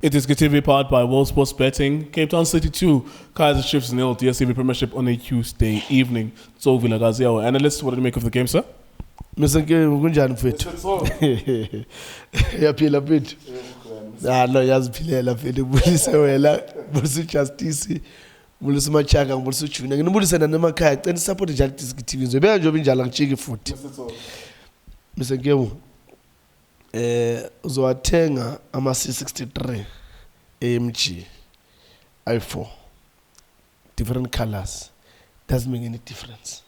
iDiskiTV powered by World Sports Betting. Cape Town City 2, Kaizer Chiefs 0, DStv Premiership on a Tuesday evening. Tso Vilakazi, our analyst. What did you make of the game, sir? Mr. Kunjani mfethu? Yaphila mfethu. No yaziphilela mfethu. Bulise wena, bulise justice, bulise machaka, bulise junior. Ngibulise na nemakhaya. Cela support njalo iDiskiTV. Ngizobeka nje njalo ngichike futhi. Mr. Nkewu. Uzowathenga ama C63 AMG i4. Different colors. Doesn't make any difference.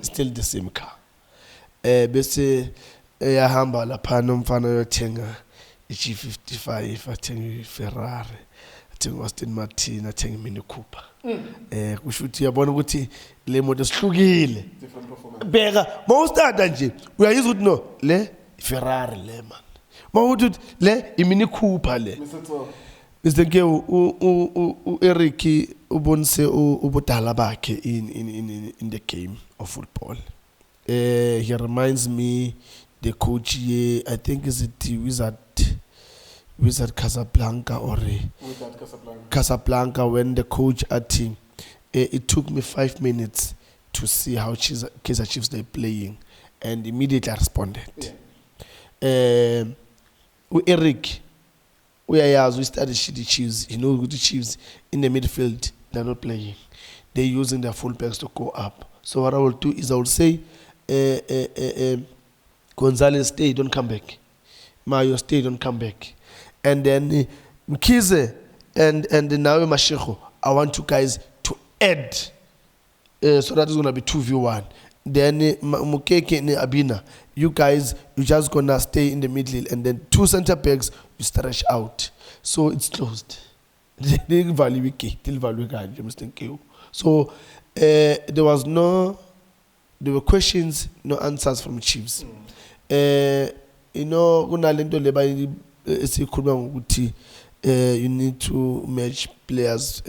Still the same car. Bese yahamba lapha nomfana yothenga iG55, athenga iFerrari, athenga Aston Martin, athenga iMini Cooper. Kusho ukuthi uyabona ukuthi le moto sihlukile. Different performance. Beka mawustanda nje uyayizwa ukuthi no le Ferrari le man. Mawuthi le iMini Cooper le. Mr. Ke u Eric ubonise ubudala bakhe in the game of football. He reminds me the coach here, I think is it Wizard Casablanca or Casablanca when the coach at him. It took me 5 minutes to see how Kaizer Chiefs they playing and immediately I responded. Eric, we started the Chiefs. You know the Chiefs in the midfield, they're not playing. They're using their fullbacks to go up. So what I will do is I will say, Gonzalez, stay, don't come back. Mayo, stay, don't come back. And then Kaizer and now Mashiko, I want you guys to add. So that is going to be 2v1. Then Mukeke and Abina, you guys, you just going to stay in the middle. And then 2 center backs, you stretch out. So it's closed. So there were questions, no answers from Chiefs. You know, you need to match players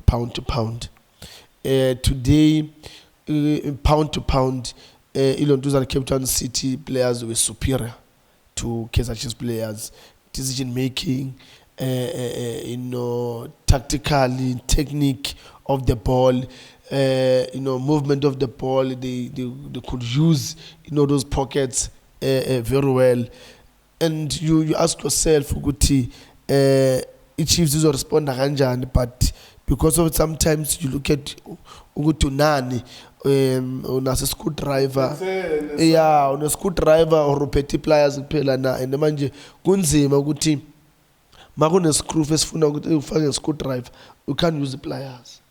pound to pound. Today, pound to pound, Cape Town City players were superior to Kaizer Chiefs players. Decision making, tactically, technique of the ball, movement of the ball. They could use those pockets very well. And you ask yourself, Guti, Chiefs will respond kanjani, but because of it, sometimes you look at Ugutu Nani, on a screwdriver, on a screwdriver or petty pliers and the manje Gunzima Guti Maguna screw first for a screwdriver, you can't use the pliers.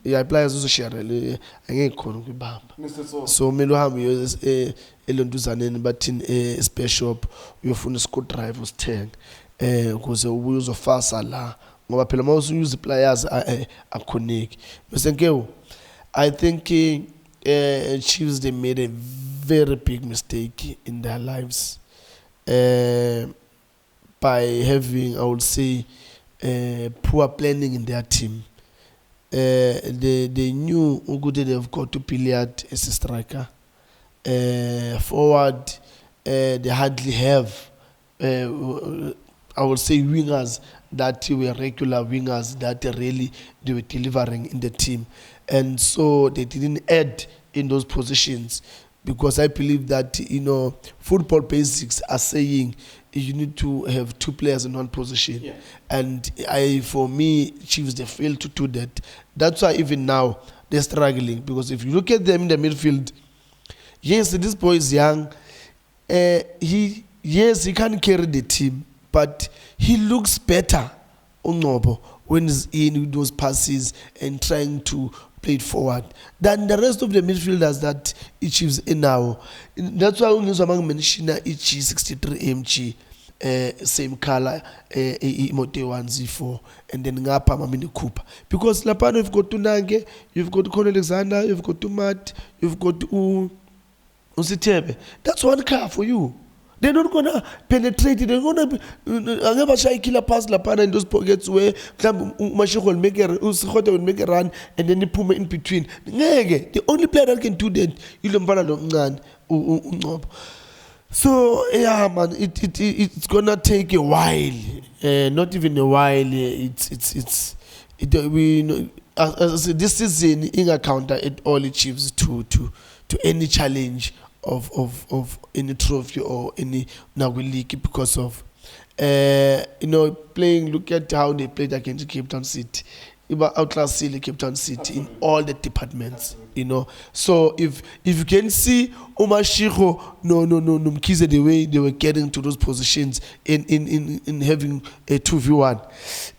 Yeah, pliers also share I ain't calling bamba. So Meloham uses a Elonduzan but in a spare shop, you have a screwdriver was 10 because the wheels of fast Allah. Also use the pliers are connect. Mr. I think Chiefs they made a very big mistake in their lives by having, I would say, poor planning in their team. They knew how good they've got to Pilliard as a striker. Forward, they hardly have, I would say, wingers that were regular wingers that really they were delivering in the team. And so they didn't add in those positions because I believe that, football basics are saying you need to have 2 players in one position. Yeah. And for me, Chiefs, they failed to do that. That's why even now they're struggling because if you look at them in the midfield, yes, this boy is young. He can't carry the team, but he looks better when he's in with those passes and trying to play it forward than the rest of the midfielders that Chiefs in now. That's why we mention iG63 AMG, same color, Mote 1Z4, and then Ngapa Mini Cooper. Because Lapano, you've got Tunange, you've got Conor Alexander, you've got Matt, you've got Usitebe. That's one car for you. They're not gonna penetrate it. They're gonna never try killer pass lapana in those pockets where Mashiko will make a run and then they put me in between. The only player that can do that is So yeah, man, it's gonna take a while. Not even a while. We know, as this season in a counter it all achieves to any challenge of any trophy or any Nagui league because of playing. Look at how they played against Cape Town City. About Outclassed Cape Town City in all the departments, So if you can see Omashiro, no, Mkize, the way they were getting to those positions in having a 2v1,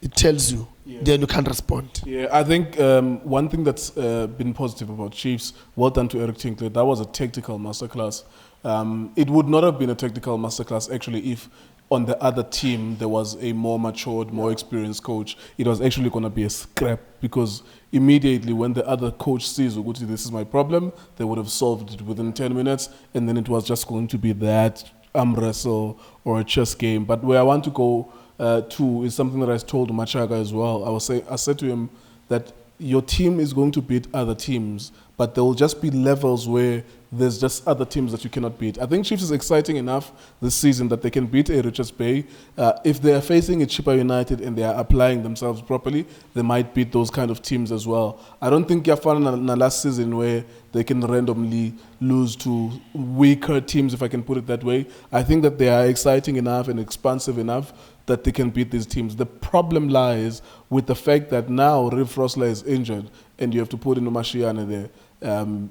it tells you. Yeah. Then you can't respond. Yeah, I think one thing that's been positive about Chiefs, well done to Eric Tinkler, that was a tactical masterclass. It would not have been a tactical masterclass actually if on the other team there was a more matured, more experienced coach. It was actually going to be a scrap because immediately when the other coach sees, Uguti, this is my problem, they would have solved it within 10 minutes and then it was just going to be that arm wrestle or a chess game. But where I want to go to is something that I told Machaga as well. I said to him that your team is going to beat other teams, but there will just be levels where there's just other teams that you cannot beat. I think Chiefs is exciting enough this season that they can beat a Richards Bay. If they are facing a Chippa United and they are applying themselves properly, they might beat those kind of teams as well. I don't think Yafana in the last season where they can randomly lose to weaker teams, if I can put it that way. I think that they are exciting enough and expansive enough that they can beat these teams. The problem lies with the fact that now Riv Rosler is injured and you have to put in Mashiane there. And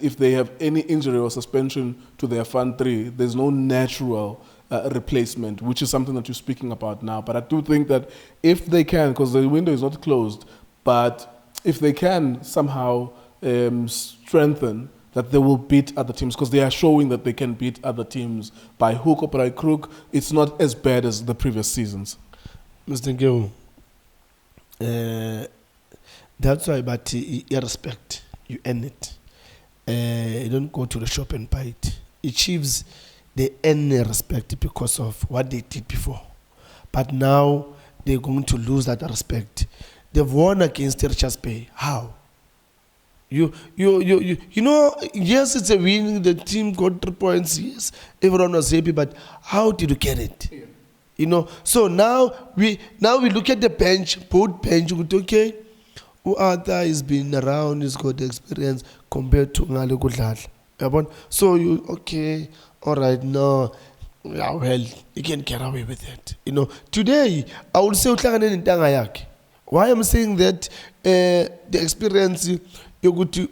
if they have any injury or suspension to their front three, there's no natural replacement, which is something that you're speaking about now. But I do think that if they can, because the window is not closed, but if they can somehow strengthen, that they will beat other teams, because they are showing that they can beat other teams by hook or by crook. It's not as bad as the previous seasons. Mr. Gil, that's why, but you respect, you earn it. You don't go to the shop and buy it. Chiefs, they earn respect because of what they did before. But now they're going to lose that respect. They've won against Richards Bay. How? You know, yes, it's a win. The team got 3 points. Yes, everyone was happy. But how did you get it? Yeah. So now we look at the bench, both bench. Okay, Arthur has been around. He's got the experience compared to Ngale Kudlala. So okay, all right, no. Yeah, well, you can get away with it. Today I would say why I'm saying that the experience. Long time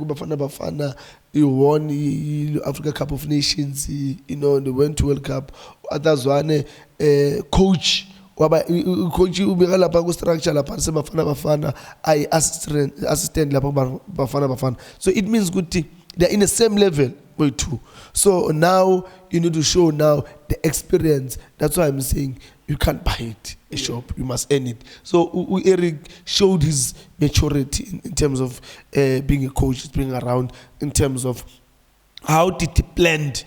Bafana, you won the Africa Cup of Nations, they went to World Cup. Arthur Zwane, coach structure Bafana, I assistant Bafana. So it means good thing. They're in the same level with two. So now you need to show now the experience. That's why I'm saying you can't buy it a shop. You must earn it. So Eric showed his maturity in terms of being a coach, being around, in terms of how did he plan to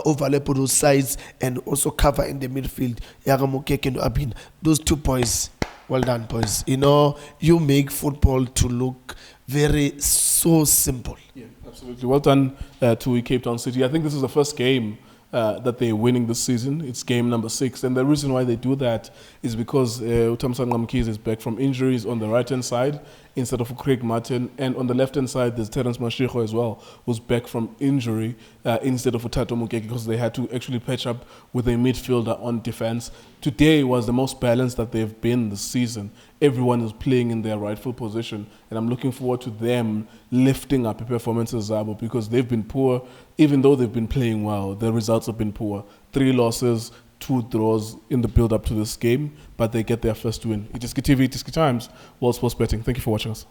overlap those sides and also cover in the midfield. Yagamokeke and Abin. Those two boys, well done, boys. You make football to look so simple. Yeah, absolutely. Well done to Cape Town City. I think this is the first game that they're winning this season. It's game number 6. And the reason why they do that is because Utamsan Ngamkiz is back from injuries on the right-hand side instead of Craig Martin. And on the left-hand side, there's Terence Mashiko as well, who's back from injury instead of Utato Mukeke, because they had to actually patch up with a midfielder on defense. Today was the most balanced that they've been this season. Everyone is playing in their rightful position. And I'm looking forward to them lifting up performances, Zabo, because they've been poor. Even though they've been playing well, the results have been poor. 3 losses, 2 draws in the build-up to this game, but they get their first win. iDiskiTV, Diski Times, World Sports Betting. Thank you for watching us.